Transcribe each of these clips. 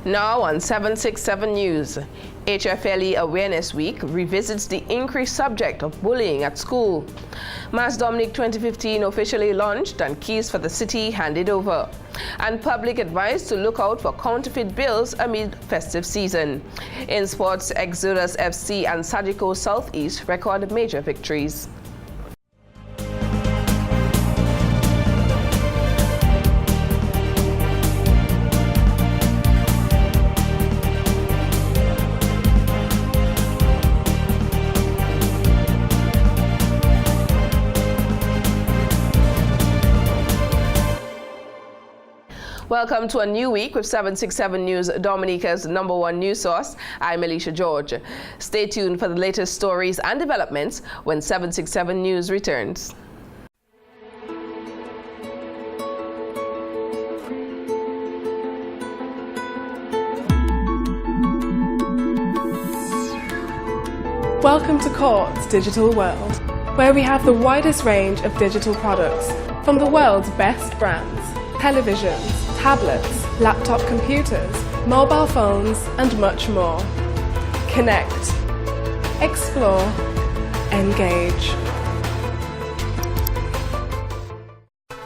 Now on 767 News, HFLE Awareness Week revisits the increased subject of bullying at school. Mass Domnik 2015 officially launched and keys for the city handed over. And public advice to look out for counterfeit bills amid festive season. In sports, Exodus FC and Sagicor Southeast record major victories. Welcome to a new week with 767 News, Dominica's #1 news source. I'm Alicia George. Stay tuned for the latest stories and developments when 767 News returns. Welcome to Court's Digital World, where we have the widest range of digital products from the world's best brands, televisions, tablets, laptop computers, mobile phones, and much more. Connect, explore, engage.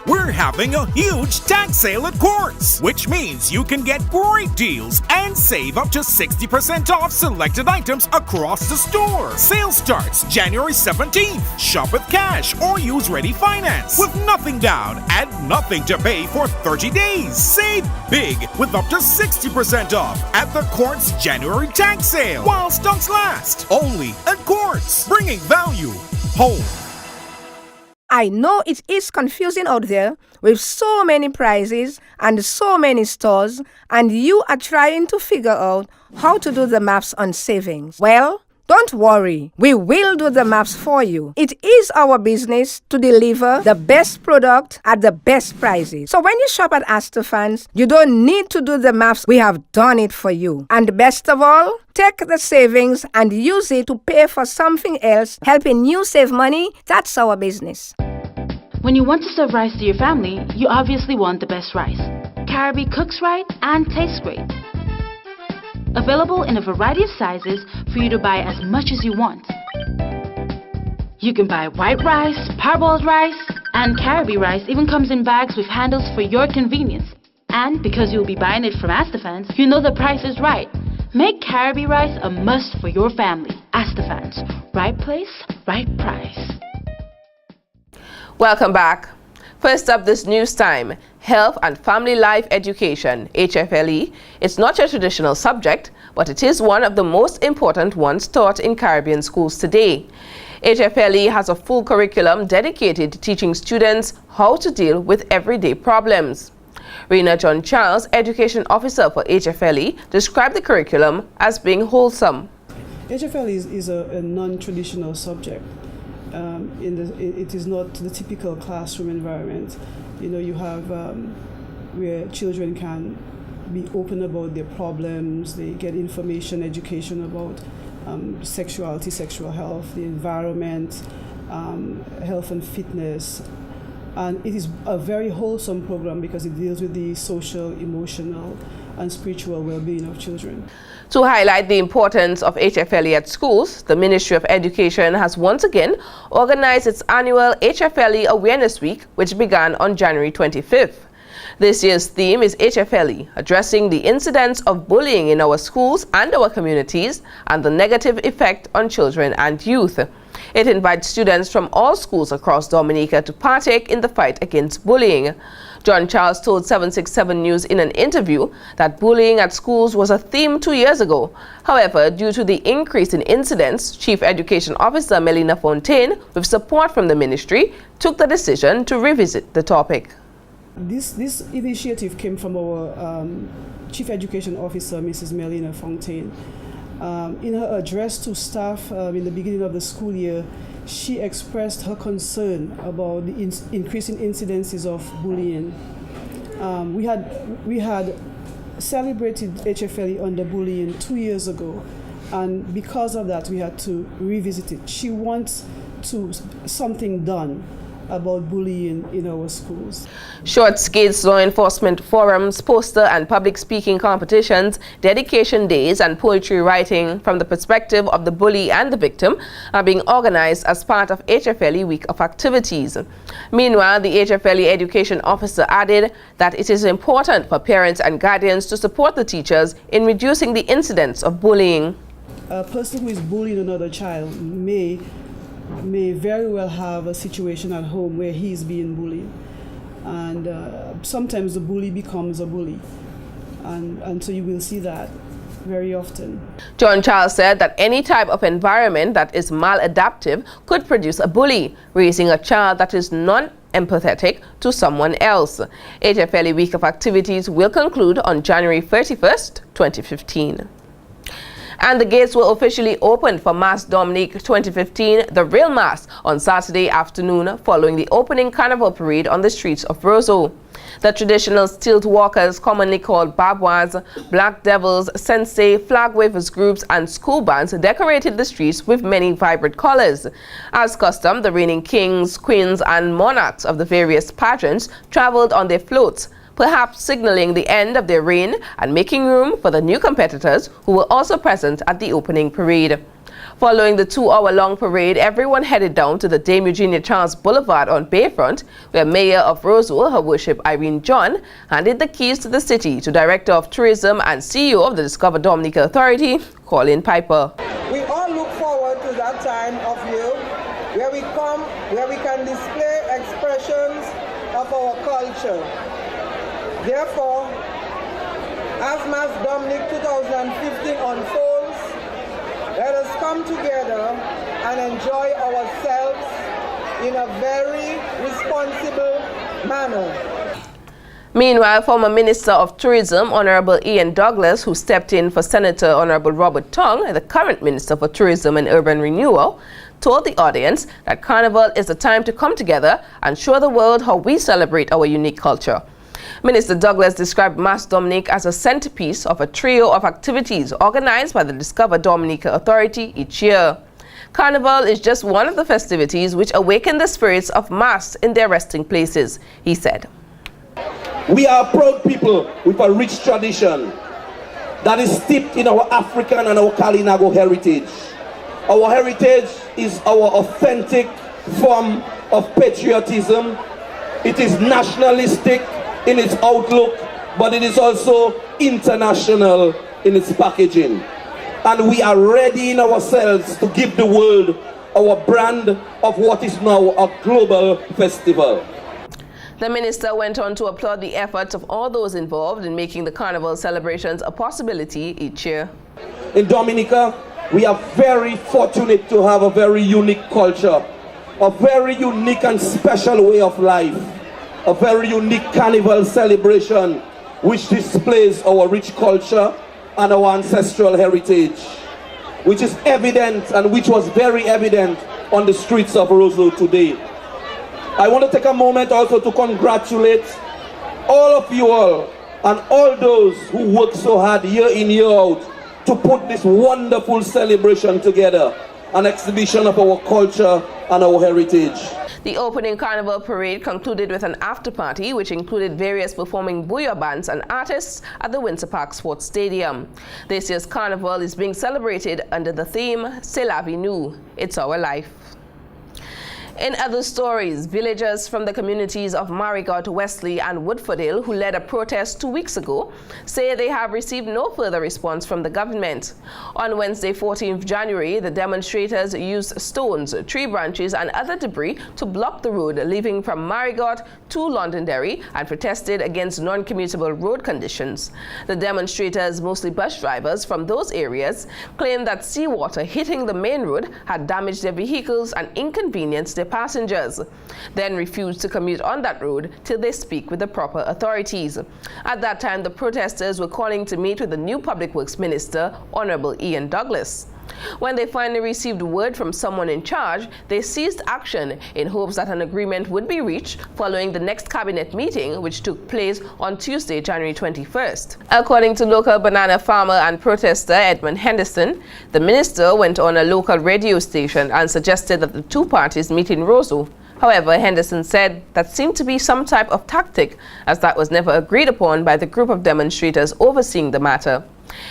We're having a huge tax sale at Quartz, which means you can get great deals and save up to 60% off selected items across the store. Sale starts January 17th. Shop with cash or use ready finance with nothing down and nothing to pay for 30 days. Save big with up to 60% off at the Quartz January tax sale while stocks last. Only at Quartz, bringing value home. I know it is confusing out there with so many prices and so many stores, and you are trying to figure out how to do the maths on savings. Well, don't worry, we will do the maths for you. It is our business to deliver the best product at the best prices. So when you shop at Astafans, you don't need to do the maths, we have done it for you. And best of all, take the savings and use it to pay for something else, helping you save money. That's our business. When you want to serve rice to your family, you obviously want the best rice. Caribbean cooks right and tastes great. Available in a variety of sizes for you to buy as much as you want. You can buy white rice, parboiled rice, and Caribbean rice even comes in bags with handles for your convenience. And because you'll be buying it from Astafans, you know the price is right. Make Caribbean rice a must for your family. Astafans, right place, right price. Welcome back. First up this news time, Health and Family Life Education, HFLE. It's not a traditional subject, but it is one of the most important ones taught in Caribbean schools today. HFLE has a full curriculum dedicated to teaching students how to deal with everyday problems. Rena John Charles, Education Officer for HFLE, described the curriculum as being wholesome. HFLE is a non-traditional subject. It is not the typical classroom environment. You know, you have where children can be open about their problems, they get information, education about sexuality, sexual health, the environment, health and fitness. And it is a very wholesome program because it deals with the social, emotional, and spiritual well-being of children. To highlight the importance of HFLE at schools, the Ministry of Education has once again organized its annual HFLE Awareness Week, which began on January 25th. This year's theme is HFLE, addressing the incidents of bullying in our schools and our communities and the negative effect on children and youth. It invites students from all schools across Dominica to partake in the fight against bullying. John Charles told 767 News in an interview that bullying at schools was a theme 2 years ago. However, due to the increase in incidents, Chief Education Officer Melina Fontaine, with support from the ministry, took the decision to revisit the topic. This initiative came from our Chief Education Officer, Mrs. Melina Fontaine. In her address to staff in the beginning of the school year, she expressed her concern about the increasing incidences of bullying. We had celebrated HFLE under bullying 2 years ago, and because of that, we had to revisit it. She wants something done about bullying in our schools. Short skits, law enforcement forums, poster and public speaking competitions, dedication days and poetry writing from the perspective of the bully and the victim are being organized as part of HFLE week of activities. Meanwhile, the HFLE education officer added that it is important for parents and guardians to support the teachers in reducing the incidence of bullying. A person who is bullying another child may very well have a situation at home where he is being bullied, and sometimes the bully becomes a bully, and so you will see that very often. John Charles said that any type of environment that is maladaptive could produce a bully, raising a child that is non-empathetic to someone else. HFLE week of activities will conclude on January 31st, 2015. And the gates were officially opened for Mass Domnik 2015, the real Mass, on Saturday afternoon following the opening carnival parade on the streets of Roseau. The traditional stilt walkers, commonly called babwas, black devils, sensei, flag wavers groups and school bands decorated the streets with many vibrant colors. As custom, the reigning kings, queens and monarchs of the various pageants traveled on their floats, perhaps signaling the end of their reign and making room for the new competitors who were also present at the opening parade. Following the 2-hour-long parade, everyone headed down to the Dame Eugenia Charles Boulevard on Bayfront, where Mayor of Roseau, Her Worship Irene John, handed the keys to the city to Director of Tourism and CEO of the Discover Domnik Authority, Colin Piper. We all look forward to that time of year where we come, where we can display expressions of our culture. Therefore, as Mass Domnik 2015 unfolds, let us come together and enjoy ourselves in a very responsible manner. Meanwhile, former Minister of Tourism, Honorable Ian Douglas, who stepped in for Senator Honorable Robert Tong, the current Minister for Tourism and Urban Renewal, told the audience that Carnival is a time to come together and show the world how we celebrate our unique culture. Minister Douglas described Mass Domnik as a centerpiece of a trio of activities organized by the Discover Domnik Authority each year. Carnival is just one of the festivities which awaken the spirits of Mass in their resting places, he said. We are a proud people with a rich tradition that is steeped in our African and our Kalinago heritage. Our heritage is our authentic form of patriotism. It is nationalistic in its outlook, but it is also international in its packaging. And we are ready in ourselves to give the world our brand of what is now a global festival. The minister went on to applaud the efforts of all those involved in making the carnival celebrations a possibility each year. In Dominica, we are very fortunate to have a very unique culture, a very unique and special way of life, a very unique carnival celebration which displays our rich culture and our ancestral heritage, which is evident and which was very evident on the streets of Roseau today. I want to take a moment also to congratulate all of you all and all those who work so hard year in, year out to put this wonderful celebration together, an exhibition of our culture and our heritage. The opening carnival parade concluded with an after-party which included various performing booyah bands and artists at the Windsor Park Sports Stadium. This year's carnival is being celebrated under the theme C'est la vie nous, It's Our Life. In other stories, villagers from the communities of Marigot, Wesley and Woodfordale, who led a protest 2 weeks ago, say they have received no further response from the government. On Wednesday, 14th January, the demonstrators used stones, tree branches and other debris to block the road leaving from Marigot to Londonderry and protested against non-commutable road conditions. The demonstrators, mostly bus drivers from those areas, claimed that seawater hitting the main road had damaged their vehicles and inconvenienced their passengers, then refused to commute on that road till they speak with the proper authorities. At that time, the protesters were calling to meet with the new Public Works Minister, Honorable Ian Douglas. When they finally received word from someone in charge, they ceased action in hopes that an agreement would be reached following the next cabinet meeting, which took place on Tuesday, January 21st. According to local banana farmer and protester Edmund Henderson, the minister went on a local radio station and suggested that the two parties meet in Roseau. However, Henderson said that seemed to be some type of tactic, as that was never agreed upon by the group of demonstrators overseeing the matter.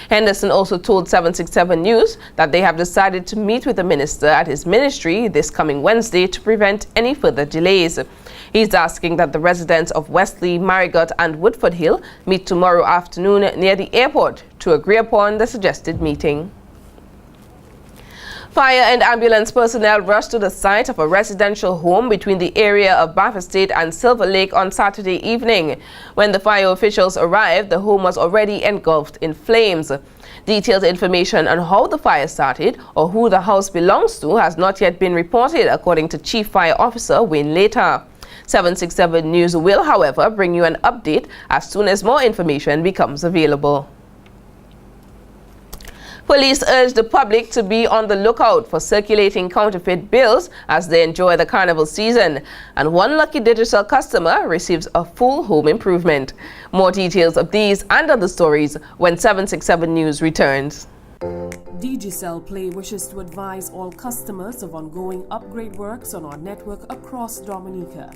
Henderson also told 767 News that they have decided to meet with the minister at his ministry this coming Wednesday to prevent any further delays. He's asking that the residents of Wesley, Marigot and Woodford Hill meet tomorrow afternoon near the airport to agree upon the suggested meeting. Fire and ambulance personnel rushed to the site of a residential home between the area of Bath Estate and Silver Lake on Saturday evening. When the fire officials arrived, the home was already engulfed in flames. Detailed information on how the fire started or who the house belongs to has not yet been reported, according to Chief Fire Officer Wayne Later. 767 News will, however, bring you an update as soon as more information becomes available. Police urge the public to be on the lookout for circulating counterfeit bills as they enjoy the carnival season. And one lucky digital customer receives a full home improvement. More details of these and other stories when 767 News returns. Digicel Play wishes to advise all customers of ongoing upgrade works on our network across Dominica.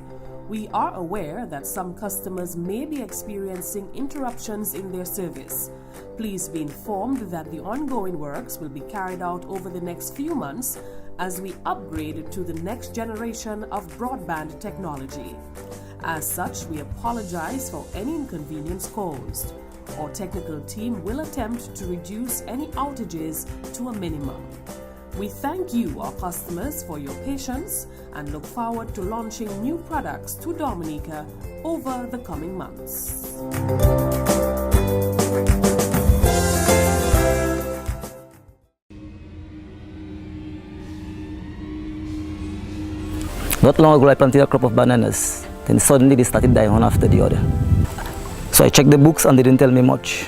We are aware that some customers may be experiencing interruptions in their service. Please be informed that the ongoing works will be carried out over the next few months as we upgrade to the next generation of broadband technology. As such, we apologize for any inconvenience caused. Our technical team will attempt to reduce any outages to a minimum. We thank you, our customers, for your patience and look forward to launching new products to Dominica over the coming months. Not long ago, I planted a crop of bananas. Then suddenly they started dying one after the other. So I checked the books and they didn't tell me much.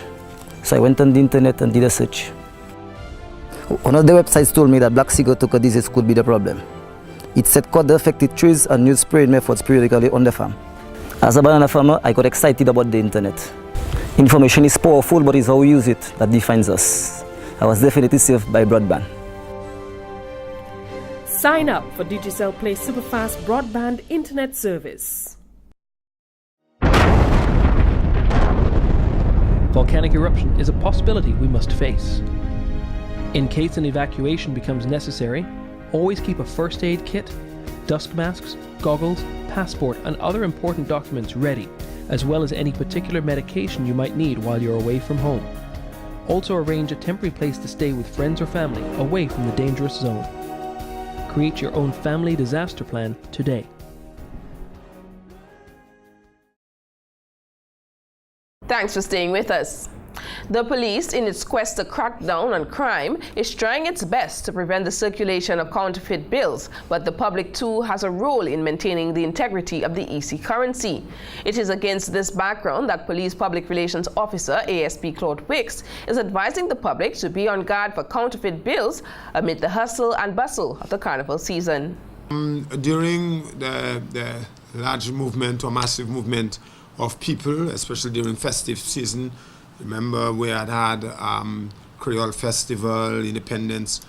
So I went on the internet and did a search. One of the websites told me that black cigarette disease could be the problem. It said cut the affected trees and use spraying methods periodically on the farm. As a banana farmer, I got excited about the internet. Information is powerful, but it's how we use it that defines us. I was definitely saved by broadband. Sign up for Digicel Play Superfast Broadband Internet Service. Volcanic eruption is a possibility we must face. In case an evacuation becomes necessary, always keep a first aid kit, dust masks, goggles, passport and other important documents ready, as well as any particular medication you might need while you're away from home. Also arrange a temporary place to stay with friends or family away from the dangerous zone. Create your own family disaster plan today. Thanks for staying with us. The police, in its quest to crack down on crime, is trying its best to prevent the circulation of counterfeit bills, but the public too has a role in maintaining the integrity of the EC currency. It is against this background that Police Public Relations Officer ASP Claude Wicks is advising the public to be on guard for counterfeit bills amid the hustle and bustle of the carnival season. During the large movement or massive movement of people, especially during festive season, remember we had Creole Festival, Independence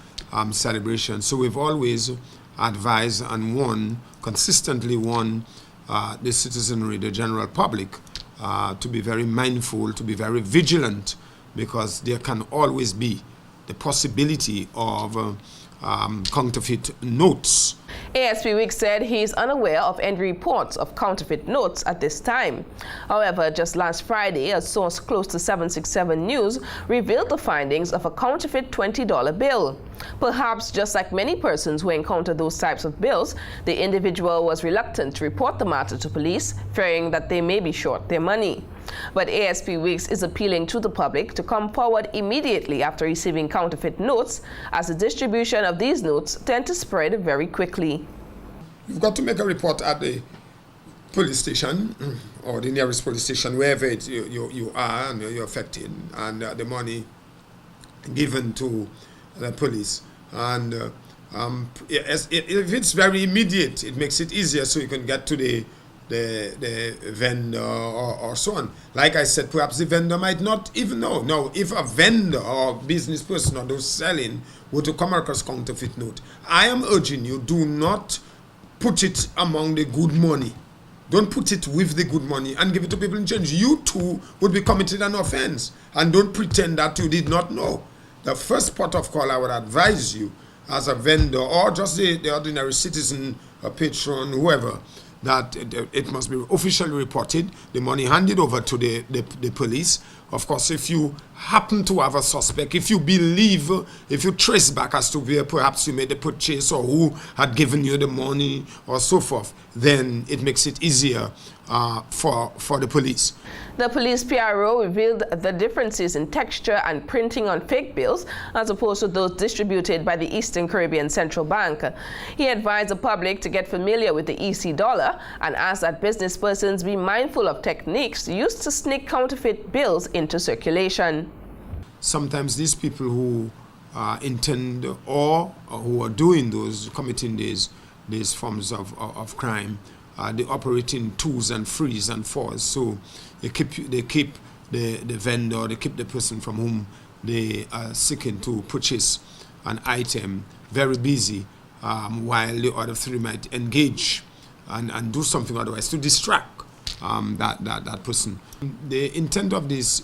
celebration. So we've always advised and consistently warned the citizenry, the general public, to be very mindful, to be very vigilant, because there can always be the possibility of counterfeit notes. ASP Wicks said he is unaware of any reports of counterfeit notes at this time. However, just last Friday, a source close to 767 News revealed the findings of a counterfeit $20 bill. Perhaps just like many persons who encounter those types of bills, the individual was reluctant to report the matter to police, fearing that they may be short their money. But ASP Wicks is appealing to the public to come forward immediately after receiving counterfeit notes, as the distribution of these notes tend to spread very quickly. You've got to make a report at the police station or the nearest police station, wherever you are and you're affected, and the money given to the police. And if it's very immediate, it makes it easier, so you can get to the vendor or so on. Like I said, perhaps the vendor might not even know. Now, if a vendor or business person or those selling were to come across counterfeit note, I am urging you, do not put it among the good money. Don't put it with the good money and give it to people in change. You too would be committed an offense. And don't pretend that you did not know. The first port of call I would advise you as a vendor or just the ordinary citizen, a patron, whoever, that it must be officially reported, the money handed over to the police. Of course, if you happen to have a suspect, if you believe, if you trace back as to where perhaps you made the purchase or who had given you the money or so forth, then it makes it easier for the police. The police PRO revealed the differences in texture and printing on fake bills as opposed to those distributed by the Eastern Caribbean Central Bank. He advised the public to get familiar with the EC dollar and asked that business persons be mindful of techniques used to sneak counterfeit bills into circulation. Sometimes these people who intend or who are doing those, committing these forms of crime, they operate in twos and threes and fours. So they keep the vendor, they keep the person from whom they are seeking to purchase an item very busy, while the other three might engage and do something otherwise to distract that person. The intent of these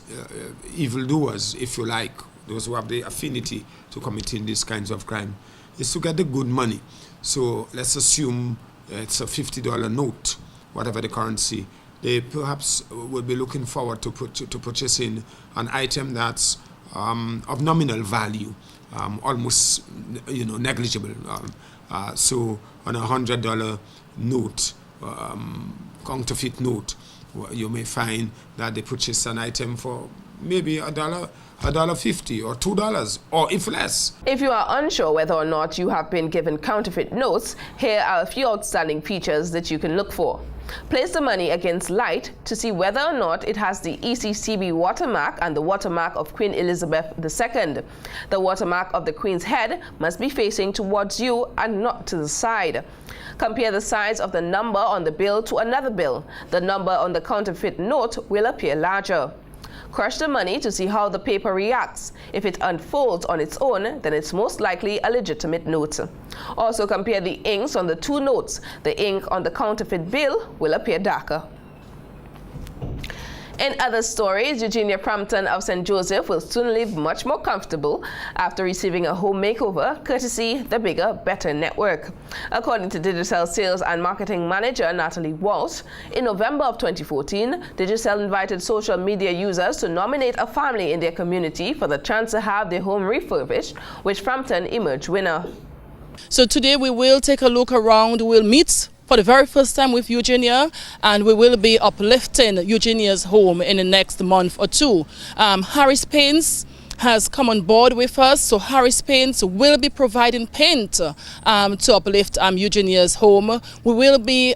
evildoers, if you like, those who have the affinity to committing these kinds of crime, is to get the good money. So let's assume it's a $50 note, whatever the currency. They perhaps will be looking forward to purchasing an item that's of nominal value, almost negligible. So on a $100 note, counterfeit note, you may find that they purchase an item for maybe $1.50 or $2, or if less. If you are unsure whether or not you have been given counterfeit notes, here are a few outstanding features that you can look for. Place the money against light to see whether or not it has the ECCB watermark and the watermark of Queen Elizabeth II. The watermark of the Queen's head must be facing towards you and not to the side. Compare the size of the number on the bill to another bill. The number on the counterfeit note will appear larger. Crush the money to see how the paper reacts. If it unfolds on its own, then it's most likely a legitimate note. Also compare the inks on the two notes. The ink on the counterfeit bill will appear darker. In other stories, Eugenia Frampton of St. Joseph will soon live much more comfortable after receiving a home makeover courtesy the Bigger, Better Network. According to Digicel Sales and Marketing Manager Natalie Walsh, in November of 2014, Digicel invited social media users to nominate a family in their community for the chance to have their home refurbished, which Frampton emerged winner. So today we will take a look around, we'll meet for the very first time with Eugenia, and we will be uplifting Eugenia's home in the next month or two. Harris Paints has come on board with us, so Harris Paints will be providing paint to uplift Eugenia's home. We will be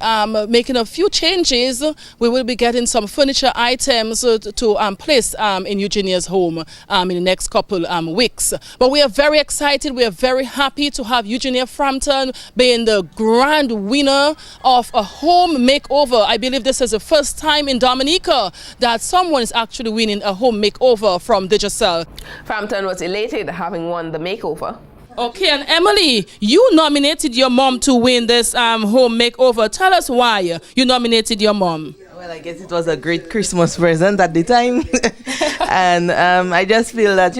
making a few changes. We will be getting some furniture items to place in Eugenia's home in the next couple weeks. But we are very excited, we are very happy to have Eugenia Frampton being the grand winner of a home makeover. I believe this is the first time in Dominica that someone is actually winning a home makeover from Digicel. Frampton was elated having won the makeover. Okay, and Emily, you nominated your mom to win this home makeover. Tell us why you nominated your mom. Well, I guess it was a great Christmas present at the time. And I just feel that,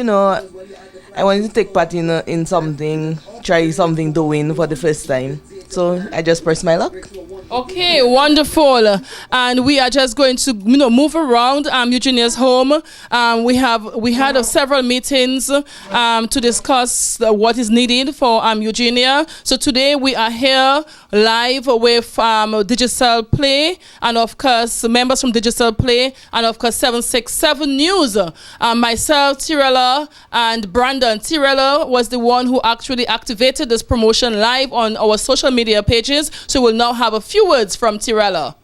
I wanted to take part in something, try something to win for the first time. So I just pressed my luck. Okay, wonderful. And we are just going to move around Eugenia's home. We had several meetings to discuss what is needed for Eugenia. So today we are here live with Digicel Play, and of course members from Digicel Play, and of course 767 News. Myself, Tirella, and Brandon. Tirella was the one who actually activated this promotion live on our social media pages. So we'll now have a few words from Tirella.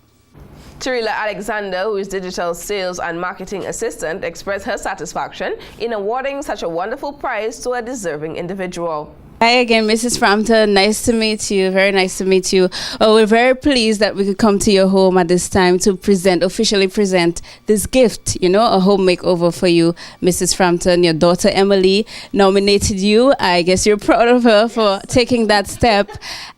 Tirella Alexander, who is Digital Sales and Marketing Assistant, expressed her satisfaction in awarding such a wonderful prize to a deserving individual. Hi again, Mrs. Frampton. Nice to meet you. Very nice to meet you. We're very pleased that we could come to your home at this time to officially present this gift, a home makeover for you, Mrs. Frampton. Your daughter Emily nominated you. I guess you're proud of her for taking that step.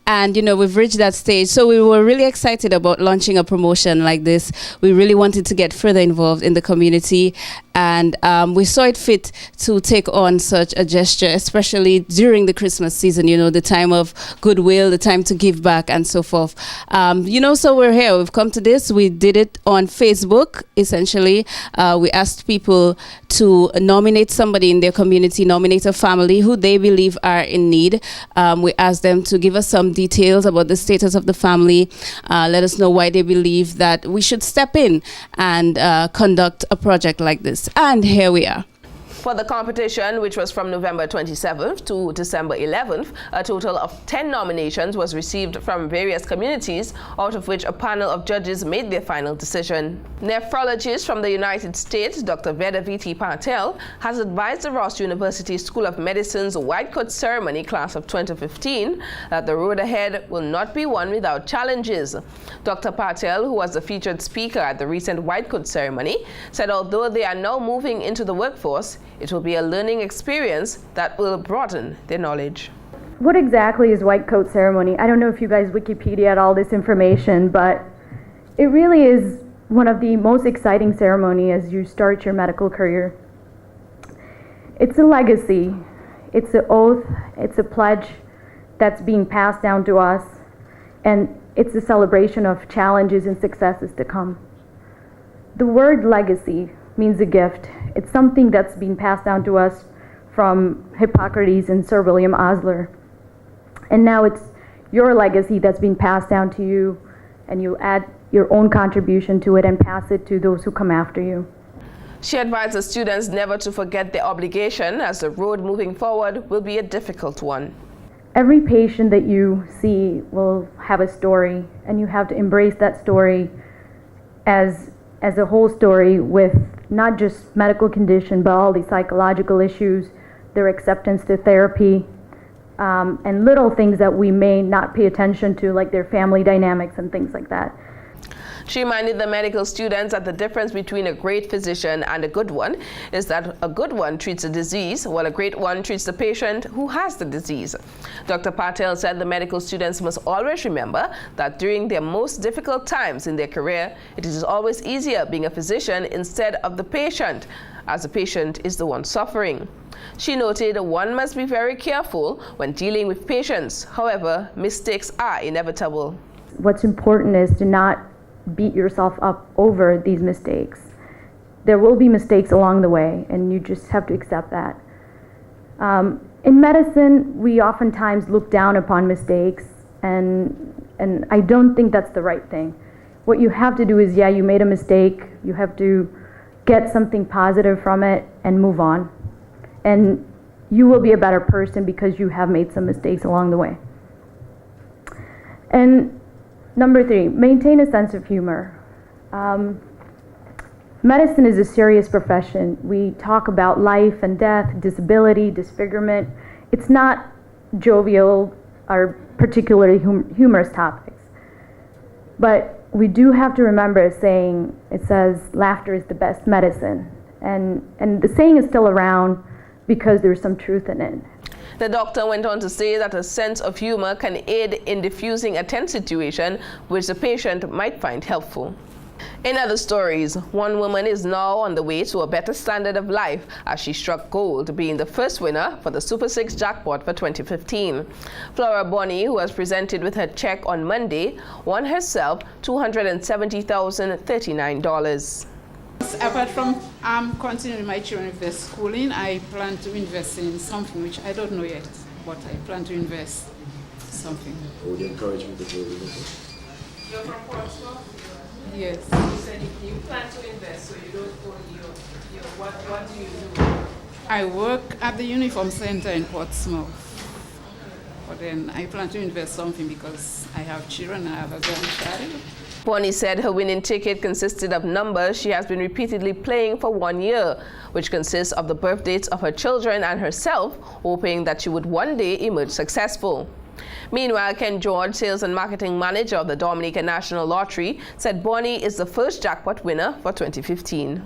And, we've reached that stage. So we were really excited about launching a promotion like this. We really wanted to get further involved in the community. And we saw it fit to take on such a gesture, especially during the Christmas season, the time of goodwill, the time to give back and so forth. So we're here. We've come to this. We did it on Facebook, essentially. We asked people to nominate somebody in their community, nominate a family who they believe are in need. We asked them to give us some details about the status of the family, let us know why they believe that we should step in and conduct a project like this. And here we are. For the competition, which was from November 27th to December 11th, a total of 10 nominations was received from various communities, out of which a panel of judges made their final decision. Nephrologist from the United States, Dr. Vedaviti Patel, has advised the Ross University School of Medicine's White Coat Ceremony class of 2015 that the road ahead will not be one without challenges. Dr. Patel, who was the featured speaker at the recent White Coat Ceremony, said although they are now moving into the workforce, it will be a learning experience that will broaden their knowledge. What exactly is White Coat Ceremony? I don't know if you guys Wikipedia all this information, but it really is one of the most exciting ceremonies as you start your medical career. It's a legacy, it's an oath, it's a pledge that's being passed down to us, and it's a celebration of challenges and successes to come. The word legacy means a gift. It's something that's been passed down to us from Hippocrates and Sir William Osler. And now it's your legacy that's been passed down to you, and you add your own contribution to it and pass it to those who come after you. She advised the students never to forget their obligation, as the road moving forward will be a difficult one. Every patient that you see will have a story, and you have to embrace that story as a whole story, with not just medical condition, but all the psychological issues, their acceptance to therapy, and little things that we may not pay attention to, like their family dynamics and things like that. She reminded the medical students that the difference between a great physician and a good one is that a good one treats a disease, while a great one treats the patient who has the disease. Dr. Patel said the medical students must always remember that during their most difficult times in their career, it is always easier being a physician instead of the patient, as the patient is the one suffering. She noted one must be very careful when dealing with patients. However, mistakes are inevitable. What's important is to not beat yourself up over these mistakes. There will be mistakes along the way, and you just have to accept that. In medicine, we oftentimes look down upon mistakes, and I don't think that's the right thing. What you have to do is, you made a mistake, you have to get something positive from it and move on. And you will be a better person because you have made some mistakes along the way. And number 3, maintain a sense of humor. Medicine is a serious profession. We talk about life and death, disability, disfigurement. It's not jovial or particularly humorous topics. But we do have to remember a saying, it says, laughter is the best medicine. And the saying is still around because there's some truth in it. The doctor went on to say that a sense of humor can aid in diffusing a tense situation which the patient might find helpful. In other stories, one woman is now on the way to a better standard of life as she struck gold, being the first winner for the Super 6 jackpot for 2015. Flora Bonney, who was presented with her check on Monday, won herself $270,039. Apart from continuing my children with their schooling, I plan to invest in something which I don't know yet, but I plan to invest something. Would you encourage me to do it? You're from Portsmouth? Yes. You said you plan to invest, so you don't own what do you do? I work at the Uniform Center in Portsmouth. But then I plan to invest something because I have children, I have a grandchild. Bonnie said her winning ticket consisted of numbers she has been repeatedly playing for 1 year, which consists of the birth dates of her children and herself, hoping that she would one day emerge successful. Meanwhile, Ken George, sales and marketing manager of the Domnik National Lottery, said Bonnie is the first jackpot winner for 2015.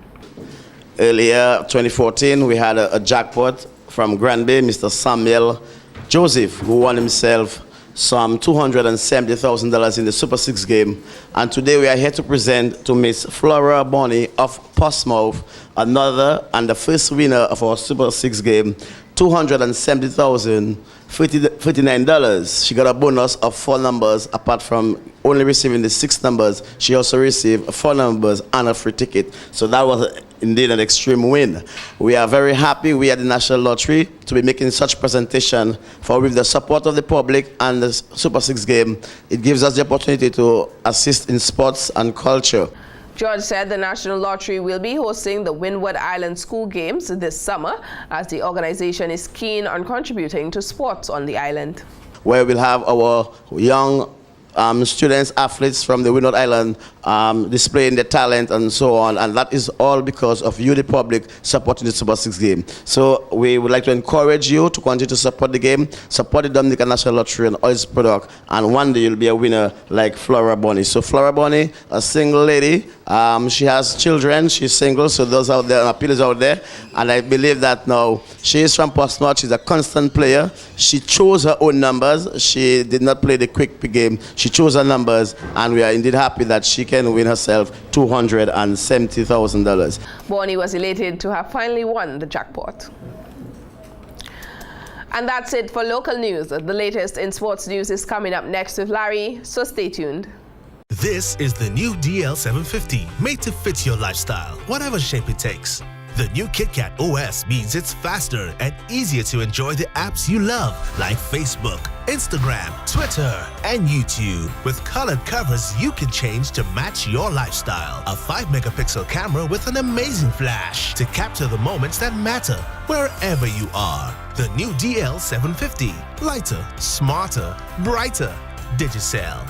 Earlier, 2014, we had a jackpot from Granby, Mr. Samuel Joseph, who won himself some $270,000 in the Super 6 game. And today we are here to present to Miss Flora Bonnie of Portsmouth, another and the first winner of our Super 6 game, $270,039. She got a bonus of 4 numbers. Apart from only receiving the 6 numbers, she also received 4 numbers and a free ticket. So that was indeed an extreme win. We are very happy, we at the National Lottery, to be making such presentation, for with the support of the public and the Super 6 game, it gives us the opportunity to assist in sports and culture. George said the National Lottery will be hosting the Windward Island School Games this summer, as the organization is keen on contributing to sports on the island. Where we'll have our young students, athletes from the Windward Island displaying their talent and so on, and that is all because of you, the public, supporting the Super 6 game. So we would like to encourage you to continue to support the game, support the Domnik National Lottery and all its product, and one day you'll be a winner like Flora Bonnie. So Flora Bonnie, a single lady, she has children, she's single, so those out there, an appeal is out there, and I believe that now she is from Portsmouth, she's a constant player. She chose her own numbers, she did not play the quick game, she chose her numbers, and we are indeed happy that she can win herself $270,000. Bonnie was elated to have finally won the jackpot. And that's it for local news. The latest in sports news is coming up next with Larry, so stay tuned. This is the new DL750, made to fit your lifestyle, whatever shape it takes. The new KitKat OS means it's faster and easier to enjoy the apps you love, like Facebook, Instagram, Twitter, and YouTube. With colored covers you can change to match your lifestyle. A 5-megapixel camera with an amazing flash to capture the moments that matter wherever you are. The new DL750, lighter, smarter, brighter. Digicel.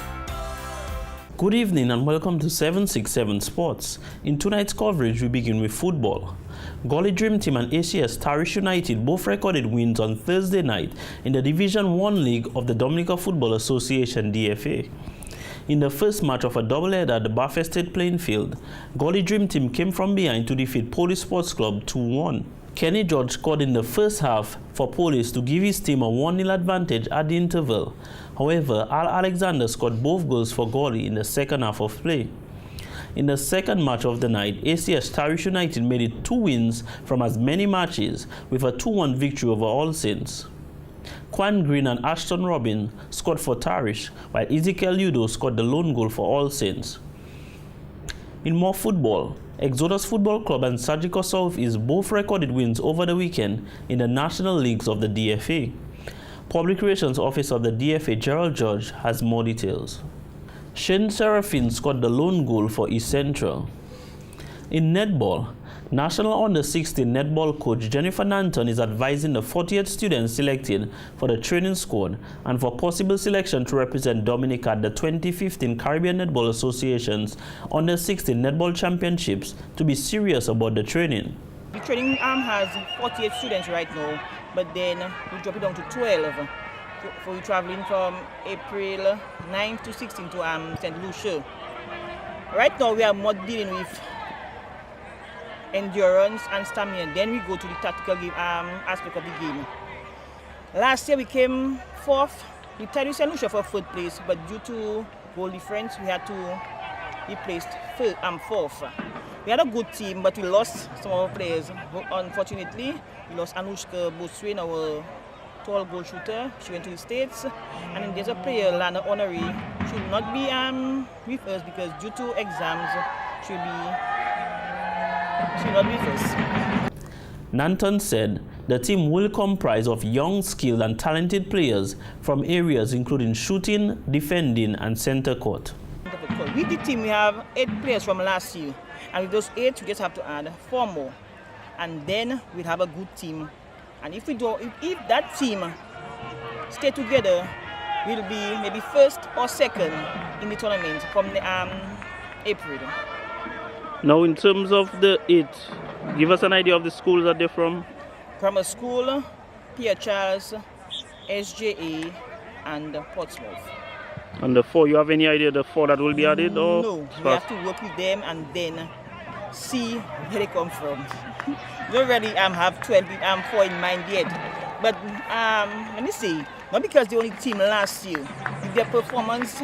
Good evening and welcome to 767 Sports. In tonight's coverage, we begin with football. Golly Dream Team and ACS Tarish United both recorded wins on Thursday night in the Division 1 League of the Dominica Football Association DFA. In the first match of a doubleheader at the Bath Estate playing field, Golly Dream Team came from behind to defeat Police Sports Club 2-1. Kenny George scored in the first half for Police to give his team a 1-0 advantage at the interval. However, Al Alexander scored both goals for Golly in the second half of play. In the second match of the night, ACS Tarish United made it 2 wins from as many matches, with a 2-1 victory over All Saints. Quan Green and Ashton Robin scored for Tarish, while Ezekiel Udo scored the lone goal for All Saints. In more football, Exodus Football Club and Sajiko Southeast both recorded wins over the weekend in the national leagues of the DFA. Public Relations Officer of the DFA, Gerald George, has more details. Shane Serafin scored the lone goal for East Central. In netball, National Under-16 netball coach Jennifer Nanton is advising the 48 students selected for the training squad and for possible selection to represent Dominica at the 2015 Caribbean Netball Association's Under-16 Netball Championships to be serious about the training. The training has 48 students right now, but then we drop it down to 12. So we're traveling from April 9th to 16th to St. Lucia. Right now we are more dealing with endurance and stamina. Then we go to the tactical game, aspect of the game. Last year we came 4th. We tied St. Lucia for 3rd place, but due to goal difference we had to be placed 4th. We had a good team, but we lost some of our players. Unfortunately, we lost Anushka Boswin, our tall goal shooter. She went to the States. And then there's a player, Lana Honorary. She will not be with us because due to exams, she will not be with us. Nanton said the team will comprise of young, skilled and talented players from areas including shooting, defending and center court. With the team, we have 8 players from last year. And with those 8, we just have to add 4 more. And then we'll have a good team. And if that team stay together, will be maybe first or second in the tournament from the, April. Now, in terms of the 8, give us an idea of the schools that they're from. Grammar School, Pierre Charles, SJA, and Portsmouth. And the 4, you have any idea the 4 that will be added? Or no, we have to work with them and then see where they come from. We don't really have 4 in mind yet. But let me see, not because the only team last year, with their performance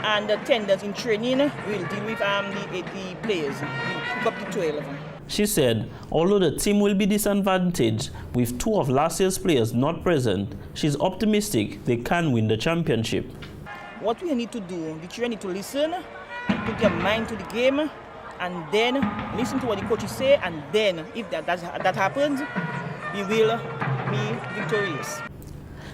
and attendance in training, we'll deal with the players. We'll pick up the 12. She said, although the team will be disadvantaged with 2 of last year's players not present, she's optimistic they can win the championship. What we need to do, the children need to listen, put their mind to the game, and then listen to what the coaches say, and then if that happens, we will be victorious.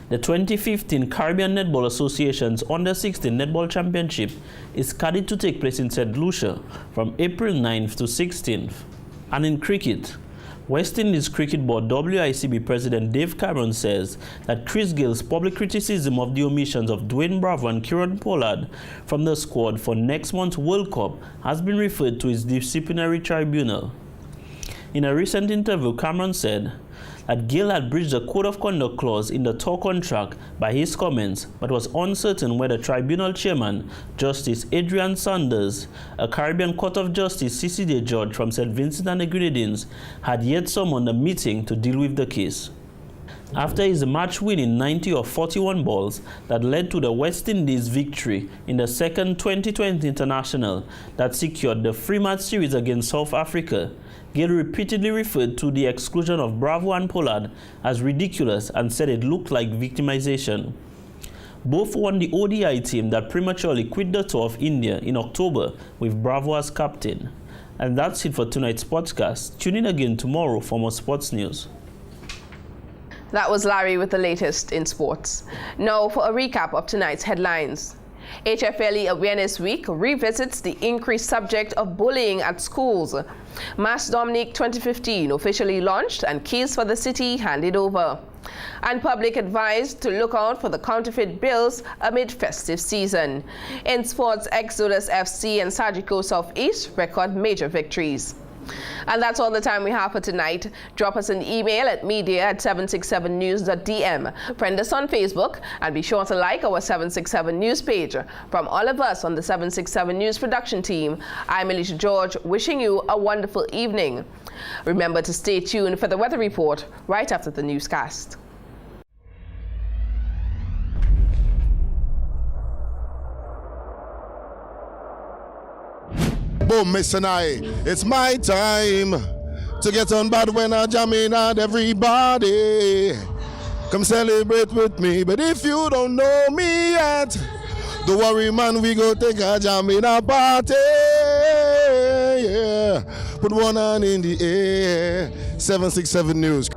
The 2015 Caribbean Netball Association's Under-16 Netball Championship is scheduled to take place in St. Lucia from April 9th to 16th. And in cricket, West Indies Cricket Board WICB President Dave Cameron says that Chris Gayle's public criticism of the omissions of Dwayne Bravo and Kieran Pollard from the squad for next month's World Cup has been referred to his disciplinary tribunal. In a recent interview, Cameron said that Gale had breached the Code of Conduct clause in the tour contract by his comments, but was uncertain whether tribunal chairman, Justice Adrian Sanders, a Caribbean Court of Justice CCJ judge from St. Vincent and the Grenadines, had yet summoned a meeting to deal with the case. After his match-winning 90 of 41 balls that led to the West Indies victory in the second 2020 international that secured the three-match series against South Africa, Gale repeatedly referred to the exclusion of Bravo and Pollard as ridiculous and said it looked like victimization. Both won the ODI team that prematurely quit the tour of India in October with Bravo as captain. And that's it for tonight's podcast. Tune in again tomorrow for more sports news. That was Larry with the latest in sports. Now for a recap of tonight's headlines. HFLE Awareness Week revisits the increased subject of bullying at schools. Mass Domnik 2015 officially launched and keys for the city handed over. And public advised to look out for the counterfeit bills amid festive season. In sports, Exodus FC and Sagico Southeast record major victories. And that's all the time we have for tonight. Drop us an email at media@767news.dm. Friend us on Facebook and be sure to like our 767 News page. From all of us on the 767 News production team, I'm Alicia George, wishing you a wonderful evening. Remember to stay tuned for the weather report right after the newscast. Boom, Miss and it's my time to get on bad when I jam in at everybody. Come celebrate with me, but if you don't know me yet, don't worry, man, we go take a jam in a party. Yeah, put one hand in the air. 767 News.